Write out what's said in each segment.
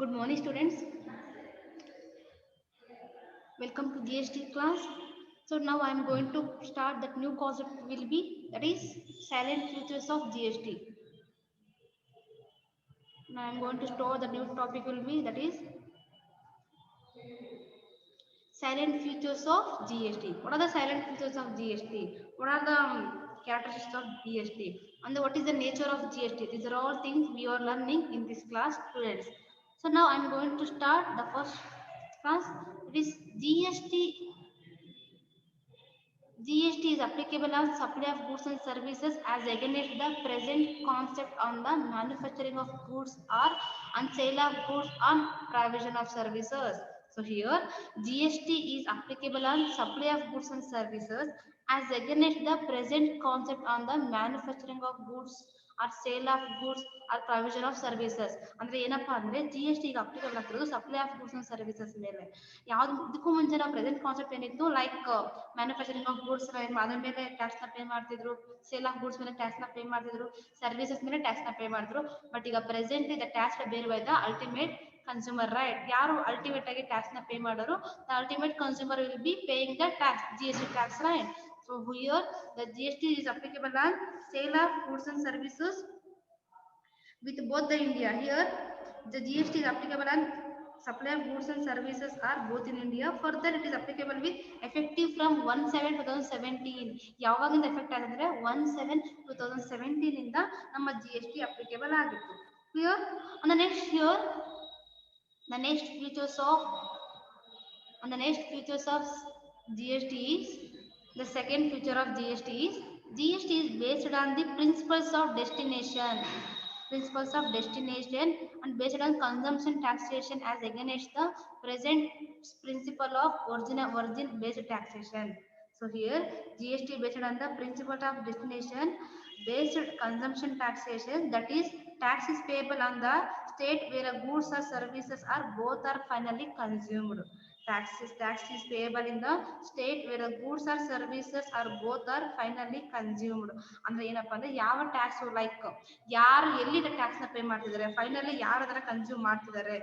Good morning, students. Welcome to GST class. So now I am going to start that new concept will be that is silent features of GST. Now I am going to store the new topic will be that is silent features of GST. What are the silent features of GST? What are the characteristics of GST? And what is the nature of GST? These are all things we are learning in this class, students. So now I am going to start the first class. It is GST. GST is applicable on supply of goods and services as against the present concept on the manufacturing of goods or on sale of goods on provision of services. So here GST is applicable on supply of goods and services as against the present concept on the manufacturing of goods or sale of goods or provision of services. ಅಂದ್ರೆ ಏನಪ್ಪಾ ಅಂದ್ರೆ GST ಈಗ applicable ಆಗ್ತಿರೋದು supply of goods and services ಮೇಲೆ. ಯಾವ್ದು ಇದಕ್ಕೂ ಮುಂಚೆ ನಾವು ಪ್ರೆಸೆಂಟ್ ಕಾನ್ಸೆಪ್ಟ್ ಏನಿತ್ತು ಲೈಕ್ ಮ್ಯಾನುಫ್ಯಾಕ್ಚರಿಂಗ್ ಆಫ್ ಗೂಡ್ಸ್ ಅದ್ರ ಮೇಲೆ ಟ್ಯಾಕ್ಸ್ ನ ಪೇ ಮಾಡ್ತಿದ್ರು, ಸೇಲ್ ಆಫ್ ಗೂಡ್ಸ್ ಮೇಲೆ ಟ್ಯಾಕ್ಸ್ ನ ಪೇ ಮಾಡ್ತಿದ್ರು, ಸರ್ವಿಸಸ್ ಮೇಲೆ ಟ್ಯಾಕ್ಸ್ ನ ಪೇ ಮಾಡಿದ್ರು. ಬಟ್ ಈಗ present the tax bear by the ultimate consumer right. ಯಾರು ಅಲ್ಟಿಮೇಟ್ ಆಗಿ ಟ್ಯಾಕ್ಸ್ ನ ಪೇ ಮಾಡೋರು, the ultimate consumer will be paying the tax, GST tax right. So here the GST is applicable on sale of goods and services with both the India. Here the GST is applicable on supply of goods and services are both in India. Further it is applicable with effective from 1/7/2017. ಯಾವಾಗಿಂದ effect ಆಗಿದ್ರೆ 1/7/2017 ಇಂದ ನಮ್ಮ GST applicable ಆಗಿತ್ತು. Clear? On the next here the next features of GST is the second feature of GST is based on the principles of destination and based on consumption taxation as against the present principle of origin based taxation. So here GST based on the principle of destination based consumption taxation, that is tax is payable on the state where goods or services are both are finally consumed. Tax is payable in the state where the goods or services are both are finally consumed. ಅಂದ್ರೆ ಏನಪ್ಪಾ ಅಂದ್ರೆ ಯಾವ tax like ಯಾರು ಎಲ್ಲಿ tax ನ pay ಮಾಡ್ತಿದ್ದಾರೆ, finally ಯಾರು ಅದನ್ನ ಕನ್ಸ್ಯೂಮ್ ಮಾಡ್ತಿದ್ದಾರೆ,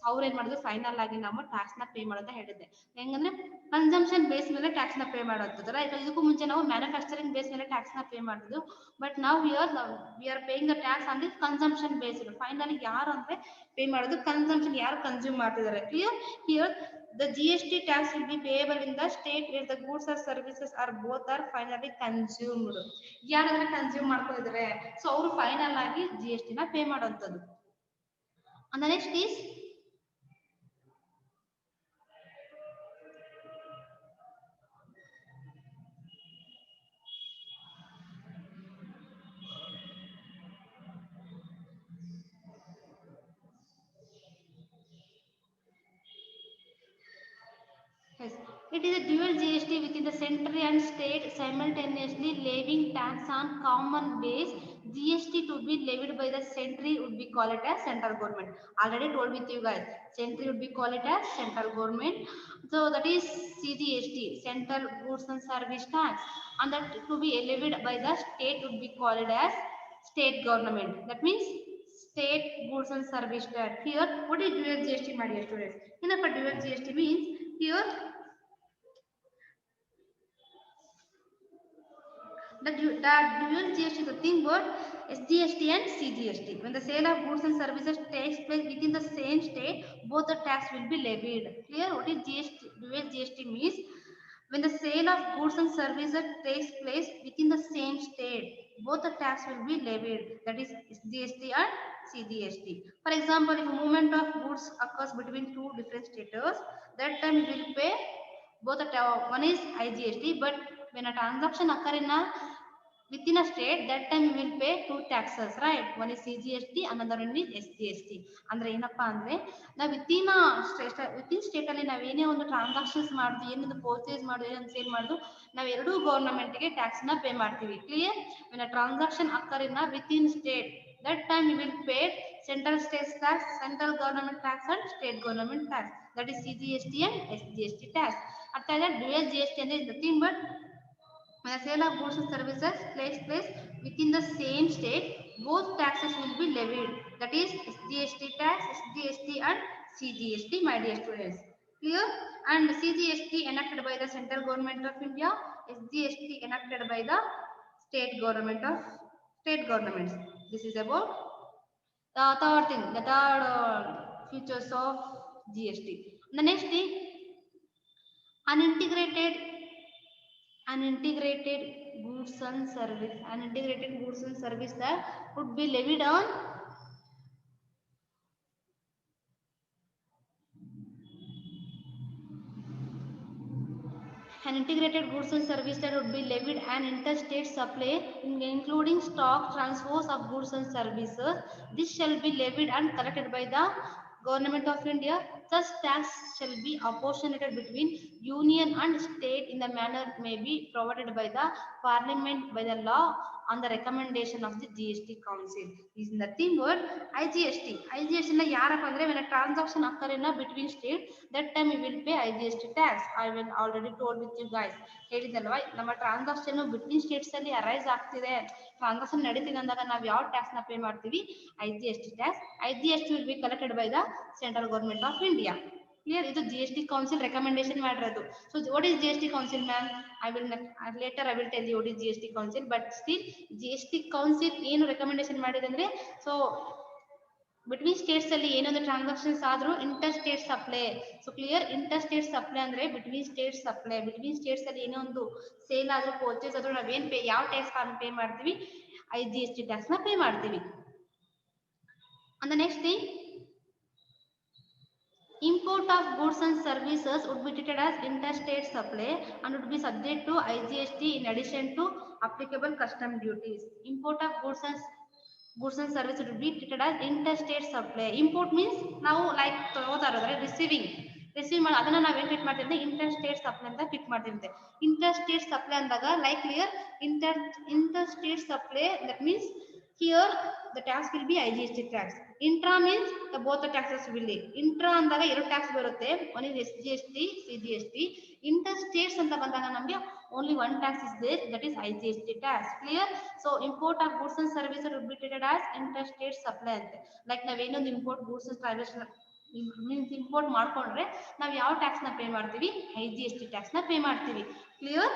ಅವ್ರು ಏನ್ ಮಾಡಿದ್ರು ಫೈನಲ್ ಆಗಿ ನಾವು ಟ್ಯಾಕ್ಸ್ ನ ಪೇ ಮಾಡೋದ ಹೇಳಿದ್ದೆ. ಹೆಂಗಂದ್ರೆ ಕನ್ಸಂಪ್ಷನ್ ಬೇಸ್ ಮೇಲೆ ಟ್ಯಾಕ್ಸ್ ನ ಪೇ ಮಾಡೋದ್ರ. ಇದಕ್ಕೂ ಮುಂಚೆ ನಾವು ಮ್ಯಾನುಫ್ಯಾಕ್ಚರಿಂಗ್ ಬೇಸ್ ಮೇಲೆ ಟ್ಯಾಕ್ಸ್ ನ ಪೇ ಮಾಡಿದ್ವು. ಬಟ್ ನಾವು we are paying the tax on the consumption based. Finally ಯಾರು ಅಂದ್ರೆ ಪೇ ಮಾಡೋದು ಕನ್ಸಂಪ್ಷನ್, ಯಾರು ಕನ್ಸ್ಯೂಮ್ ಮಾಡ್ತಿದ್ದಾರೆ. Clear? Here the GST tax will be payable in the state where the goods or services are both are finally consumed. ಯಾರಾದ್ರೆ consume ಮಾಡ್ಕೊಂಡಿದ್ದಾರೆ, so ಅವರು final ಆಗಿ GST ನ ಪೇ ಮಾಡುವಂತದ್ದು. And the next is yes, it is a dual GST within the central and state simultaneously levying tax on common base. GST to be levied by the central would be called it as central government. Already told with you guys, central would be called it as central government. So that is CGST, Central Goods and Service Tax, and that to be levied by the state would be called as state government. That means state goods and service tax. Here, what is dual GST, my dear students? In a dual GST means here the dual GST is the thing about SGST and CGST. When the sale of goods and services takes place within the same state, both the tax will be levied. Clear? What is GST? Dual GST means when the sale of goods and services takes place within the same state, both the tax will be levied. That is GST and CGST. For example, if a movement of goods occurs between two different states, that time we will pay both the one is IGST, but when a transaction occur in a within a state, that time we will pay two taxes, right? One is CGST, another one is SGST. ಅಂದ್ರೆ ಏನಪ್ಪಾ ಅಂದ್ರೆ ನಾವು within state ಅಲ್ಲಿ ನಾವು ಏನೇ ಒಂದು transactions ಮಾಡುದು, ಏನೊಂದು ಪರ್ಚೇಸ್ ಮಾಡುದು, ಏನೊಂದು ಸೇಲ್ ಮಾಡುದು, ನಾವು ಎರಡೂ ಗವರ್ನಮೆಂಟ್ ಗೆ ಟ್ಯಾಕ್ಸ್ ನ ಪೇ ಮಾಡ್ತೀವಿ. Clear? when a transaction occur in a within state, that time we will pay central state tax, central government tax and state government tax. That is CGST and SGST tax. ಅರ್ಥ ಆಯ್ತಾ? Dual GST ಅಂದ್ರೆ nothing but when the sale of goods and services takes place within the same state, both taxes will be levied. That is SGST tax, SGST and CGST, my dear students. Clear? And CGST enacted by the central government of India, SGST enacted by the state governments. This is about the third thing, the third features of GST. The next thing, unintegrated unintegrated goods and service that would be levied on an integrated goods and service that would be levied an interstate supply including stock transfers of goods and services. This shall be levied and collected by the government of India. Such tax shall be apportioned between union and state in the manner may be provided by the parliament by the law on the recommendation of the GST council. Is nothing but IGST. IGST na yarappa andre when a transaction occur in a between state, that time we will pay IGST tax. I will already told with you guys. ಹೇಳಿದಲ್ವಾ ನಮ್ಮ transaction between states ಅಲ್ಲಿ arise ಆಗ್ತಿದೆ, transaction ನಡೀತಿದೆ ಅಂದಾಗ ನಾವು ಯಾವ tax ನ pay ಮಾಡ್ತೀವಿ? IGST tax. IGST will be collected by the central government of India. Clear? ಇದು GST council recommendation ಮಾಡಿರೋದು. So what is GST council, ma'am? I will later I will tell you what is GST council, but still GST council ಏನು recommendation ಮಾಡಿದೆ ಅಂದ್ರೆ, so between states ಅಲ್ಲಿ ಏನೊಂದು transactions ಆದ್ರೂ interstate supply. So clear? Interstate supply ಅಂದ್ರೆ between state supply, between states ಅಲ್ಲಿ ಏನೋ ಒಂದು ಸೇಲ್ ಆದ್ರೂ ಪರ್ಚೇಸ್ ಆದ್ರೂ ನಾವೇನ್ ಪೇ, ಯಾವ ಟ್ಯಾಕ್ಸ್ ಪೇ ಮಾಡ್ತೀವಿ? IGST ಟ್ಯಾಕ್ಸ್ ನ ಪೇ ಮಾಡ್ತೀವಿ. And the next thing, import of goods and services would be treated as interstate supply and would be subject to IGST in addition to applicable custom duties. Import of goods and services would be treated as interstate supply. Import means ನಾವು like ತಗೋತಾ ಇರೋದ್ರೆ receive ಮಾಡಿ ಅದನ್ನ ನಾವೇನ್ treat ಮಾಡ್ತೀವಿ? Inter state supply ಅಂತ treat ಮಾಡ್ತೀವಿ. Inter state supply ಅಂದಾಗ like clear interstate supply, that means here the tax will be IGST tax. Intra means the both the taxes will be. Intra ಅಂದಾಗ ಎರಡು tax ಬರುತ್ತೆ, one is SGST, CGST. Inter states ಅಂತ ಬಂದಾಗ ನಮಗೆ only one tax is there, that is IGST tax. Clear? So import of goods and services would be treated as interstate supply ಅಂತ. Like ನಾವೇನೊಂದು import goods and service means import ಮಾಡ್ಕೊಂಡ್ರೆ ನಾವು ಯಾವ tax ನ pay ಮಾಡ್ತೀವಿ? IGST tax ನ pay ಮಾಡ್ತೀವಿ. Clear?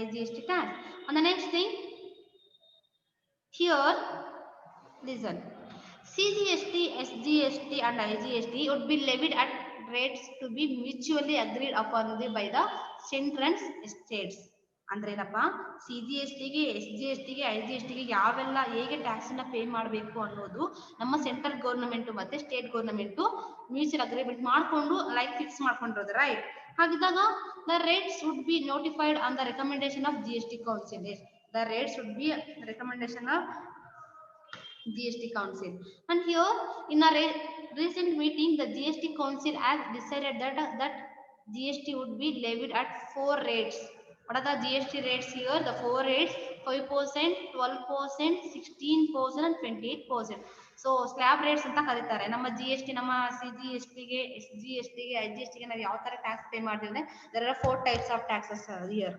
IGST tax. And the next thing, here listen, CGST, SGST and IGST would be levied at rates to be mutually agreed upon by the central states. ಅಂದ್ರೆ ಏನಪ್ಪ, CGST ಗೆ, SGST ಗೆ, IGST ಗೆ ಯಾವೆಲ್ಲ ಹೇಗೆ tax ನ pay ಮಾಡಬೇಕು ಅನ್ನೋದು ನಮ್ಮ ಸೆಂಟ್ರಲ್ ಗವರ್ನಮೆಂಟ್ ಮತ್ತೆ ಸ್ಟೇಟ್ ಗವರ್ನಮೆಂಟ್ ಮ್ಯೂಚುವಲ್ ಅಗ್ರಿಮೆಂಟ್ ಮಾಡ್ಕೊಂಡು ಲೈಕ್ ಫಿಕ್ಸ್ ಮಾಡ್ಕೊಂಡಿರೋದು, ರೈಟ್? ಹಾಗಿದ್ದಾಗ the rates would be notified on the recommendation of GST council. The rates would be recommendation of GST council. And here in a recent meeting, the GST council has decided that GST would be levied at 4 rates. What are the GST rates here? The 4 rates: 5%, 12%, 16% and 28%. So slab rates ಅಂತ ಕರೀತಾರೆ. ನಮ್ಮ GST, ನಮ್ಮ CGST ಗೆ, SGST ಗೆ, IGST ಗೆ ನಾವು ಯಾವ ತರ ಟ್ಯಾಕ್ಸ್ ಪೇ ಮಾಡ್ತೀವಿ ಅಂದ್ರೆ, there are 4 types of taxes here.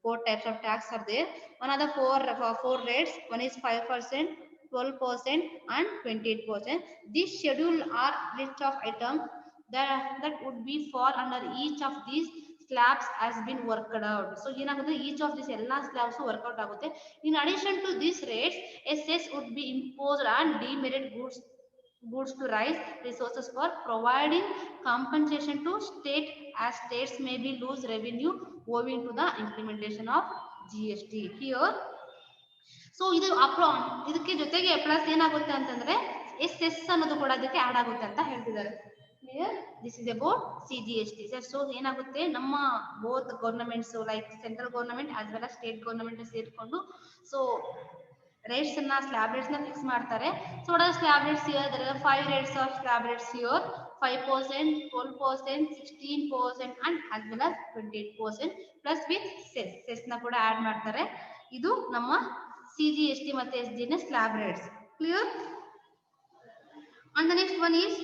4 types of tax are there. One of the four rates, one is 5%, 12% and 28%. This schedule or list of items that would be fall under each of these slabs has been worked out. So ಏನಾಗುತ್ತೆ, each of these ಎಲ್ಲ slabs workout ಆಗುತ್ತೆ. In addition to these rates, SS would be imposed on demerit goods to rise resources for providing compensation to state, as states may be lose revenue owing to the implementation of GST. Here, so ಇದು ಇದಕ್ಕೆ ಜೊತೆಗೆ plus ಏನಾಗುತ್ತೆ ಅಂತಂದ್ರೆ SS ಅನ್ನೋದು ಕೂಡ ಅದಕ್ಕೆ add ಆಗುತ್ತೆ ಅಂತ ಹೇಳ್ತಿದ್ದಾರೆ. Clear? This is about CGST. So ಏನಾಗುತ್ತೆ, ನಮ್ಮ both governments like central government as well as state government ಸೇರ್ಕೊಂಡು ಸೊ ರೇಟ್ಸ್ ಅನ್ನ, ಸ್ಲ್ಯಾಬ್ ರೇಟ್ಸ್ ನ ಫಿಕ್ಸ್ ಮಾಡ್ತಾರೆ. So what are slab rates here? There are 5 rates of slab rates here: 5%, 12%, 16% and as well as 28% plus with cess ನ ಕೂಡ add ಮಾಡ್ತಾರೆ. ಇದು ನಮ್ಮ CGST ಮತ್ತೆ SG ನ slab rates. Clear? And the next one is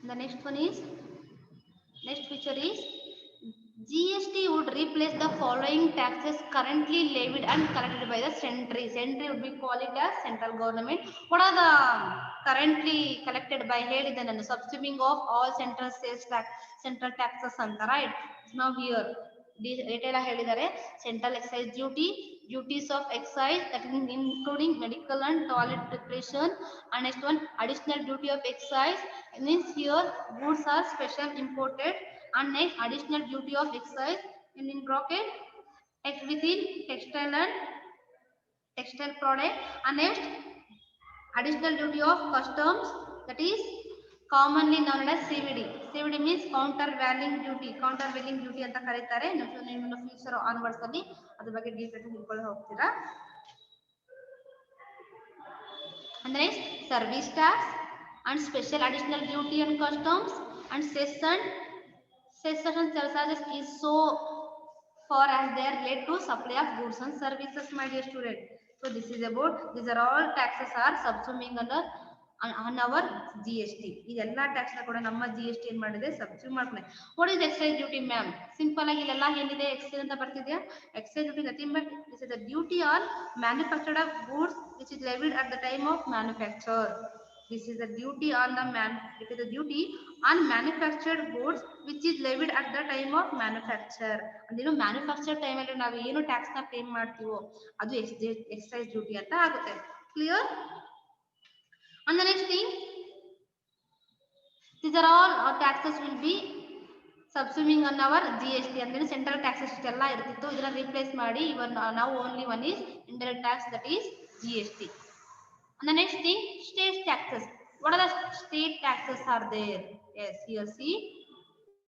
The next one is, next feature is GST would replace the following taxes currently levied and collected by the century. Century would be called it as central government. What are the currently collected by ಹೇಳಿದೆ ನಾನು subsuming of all central sales tax, central taxes ಅಂತ, right? Now here detail ಹೇಳಿದ್ದಾರೆ. Central excise duty, duties of excise that is including medical and toilet preparation, and next one additional duty of excise means here goods are special imported, and next additional duty of excise in bracket within textile and textile product, and next additional duty of customs that is commonly known as CVD. CVD means countervailing duty, countervailing duty ಅಂತ ಕರೀತಾರೆ. ನಿಮ್ಮ future onwards ಅಲ್ಲಿ ಅದ್ರ ಬಗ್ಗೆ detail ತಿಳ್ಕೊಳ್ಳಿ ಹೋಗ್ತೀರಾ. And next service tax and special additional duty and customs and cess and surcharges is so far as they are related to supply of goods and services, my dear student. So this is about, these are all taxes are subsuming under on our GST. ಇದೆಲ್ಲ tax ನ ಕೂಡ ನಮ್ಮ GST ಏನ್ ಮಾಡಿದೆ subsume ಮಾಡ್ಕೊಂಡೆ. What is excise duty ma'am? Simple ಆಗಿ ಇಲ್ಲೆಲ್ಲ ಏನಿದೆ ಎಕ್ಸೈಸ್ ಅಂತ ಬರ್ತಿದ್ಯಾ? Excise duty nothing but this is the duty on manufactured of goods which is levied at the time of manufacture. This is the duty on the it is the duty on manufactured goods which is levied at the time of manufacture. ಅಂದ್ರೆ manufacture time ಅಲ್ಲಿ ನಾವು ಏನು tax ನ pay ಮಾಡ್ತೀವೋ ಅದು excise duty ಅಂತ ಆಗುತ್ತೆ. Clear? And the next thing, these are all taxes will be subsuming on our GST. ಅಂದ್ರೆ ಸೆಂಟ್ರಲ್ ಟ್ಯಾಕ್ಸಸ್ ಎಲ್ಲ ಇರ್ತಿತ್ತು, ಇದನ್ನ ರಿಪ್ಲೇಸ್ ಮಾಡಿ ಇವನ್ now only one is indirect tax, that is GST. And the next thing, state taxes. What are the state taxes are there? Yes, here see